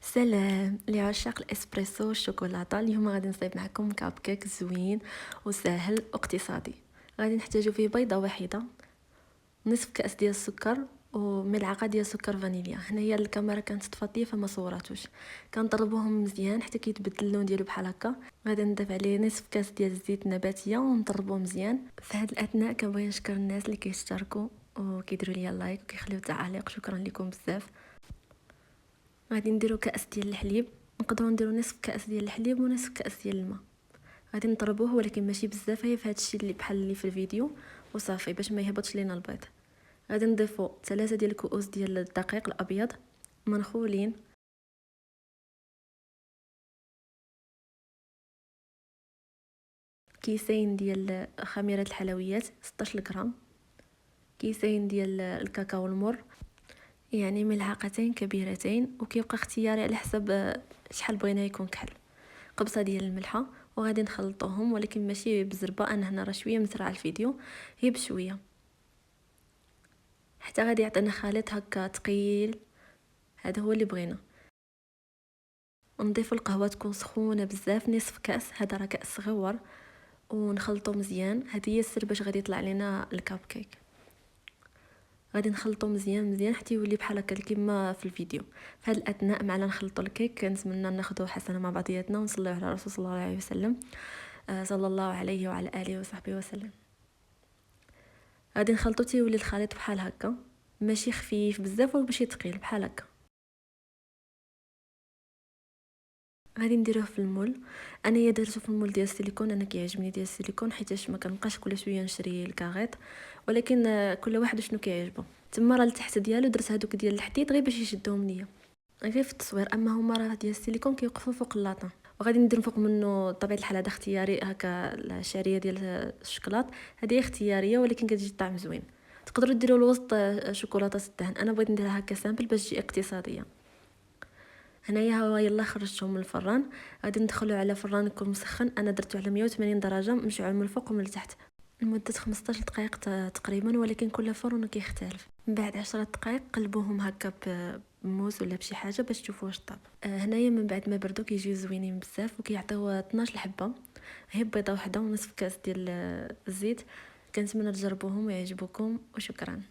سلام لعشاق الاسبريسو والشوكولاته. اليوم غادي نصايب معكم كاب كيك زوين وسهل واقتصادي. غادي نحتاجو فيه بيضه واحده، نصف كاس ديال السكر وملعقه ديال سكر فانيليا. هنايا الكاميرا كانت طفات ليا فما صوراتوش. كنطربوهم مزيان حتى كيتبدل اللون ديالو بحال هكا. غادي نضيف عليه نصف كاس ديال الزيت النباتيه ونطربوه مزيان. في هذا الاثناء كنبغي نشكر الناس اللي كيشتركوا وكيديروا ليا لايك وكيخليو تعاليق، شكرا لكم بزاف. غادي نديرو كاس ديال الحليب، نقدروا نديرو نصف كاس ديال الحليب ونصف كاس ديال الماء. غادي نضربوه ولكن ماشي بزاف، هي في هذا الشيء اللي بحال اللي في الفيديو وصافي باش ما يهبطش لينا البيض. غادي نضيفو 3 ديال الكؤوس ديال الدقيق الابيض منخولين، كيسين ديال خميره الحلويات 16 غرام، كيسين ديال الكاكاو المر، يعني ملعقتين كبيرتين، وكيبقى اختياري على حسب شحال بغينا يكون كحل. قبصه ديال الملحه، وغادي نخلطوهم ولكن ماشي بزربه، انا هنا راه شويه مسرعه الفيديو، هي بشويه حتى غادي يعطينا خليط هكا ثقيل. هذا هو اللي بغينا. ونضيف القهوه تكون سخونه بزاف، نصف كاس، هذا راه كاس صغيور، ونخلطو مزيان. هذه هي السر باش غادي يطلع لنا الكاب كيك. غادي نخلطو مزيان مزيان حتى يولي بحال هكا كيما في الفيديو. في هذا الاثناء معنا نخلطو الكيك، كنتمنى ناخذو حسنه مع بعضياتنا ونصليو على الرسول صلى الله عليه وسلم، صلى الله عليه وعلى اله وصحبه وسلم. غادي نخلطو تيولي الخليط بحال هكا، ماشي خفيف بزاف ولا ماشي ثقيل، بحال هكا. غادي نديروه في المول. انا درته في المول ديال السيليكون، انا كيعجبني ديال السيليكون حيتاش ما كنبقاش كل شويه نشري الكاغيط، ولكن كل واحد شنو كيعجبو. تما راه التحت ديالو درت هذوك ديال الحديد غير باش يشدهم ليا غير في التصوير، اما هما راه ديال السيليكون كيوقفوا فوق اللاطه. وغادي ندير فوق منه طبيعه الحال هذا اختياري، هكا الشعريه ديال الشوكولات هذه اختياريه ولكن كتجي الطعم زوين. تقدروا ديروا الوسط شوكولاته الدهن، انا بغيت نديرها هكا سامبل باش تجي اقتصاديه. هنايا هو يلا خرجتهم من الفران. غادي ندخلو على فران يكون مسخن، انا درته على 180 درجه مشعل من الفوق ومن التحت لمده 15 دقائق تقريبا، ولكن كل فرن كيختلف. من بعد 10 دقائق قلبوهم هكا بموس ولا بشي حاجه باش تشوفوا واش طاب. هنايا من بعد ما بردوا كيجيو زوينين بزاف وكيعطيو 12 حبه. هي بيضه واحده ونصف كاس ديال الزيت. كنتمنى تجربوهم ويعجبوكم وشكرا.